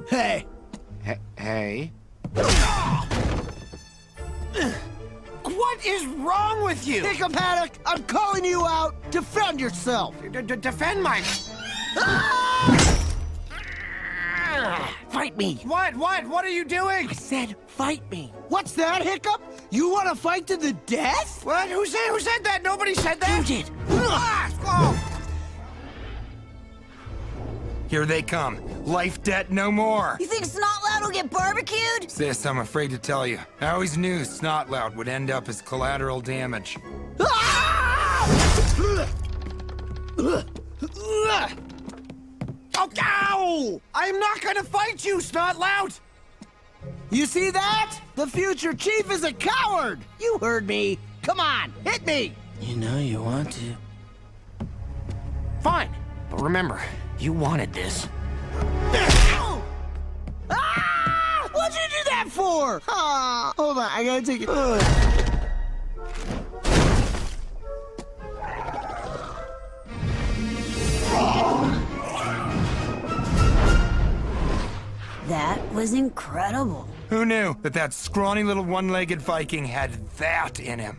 Hey. Hey? What is wrong with you? Hiccup, I'm calling you out. Defend yourself. Defend my... Fight me. What? What are you doing? I said fight me. What's that, Hiccup? You want to fight to the death? What? Who said that? Nobody said that. You did. Here they come. Life debt no more. You think Snotlout will get barbecued? Sis, I'm afraid to tell you. I always knew Snotlout would end up as collateral damage. Oh, ow! I'm not gonna fight you, Snotlout! You see that? The future chief is a coward. You heard me. Come on, hit me. You know you want to. Fine, but remember, you wanted this. Ah! What'd you do that for? Ah, hold on, I gotta take it. That was incredible. Who knew that scrawny little one-legged Viking had that in him?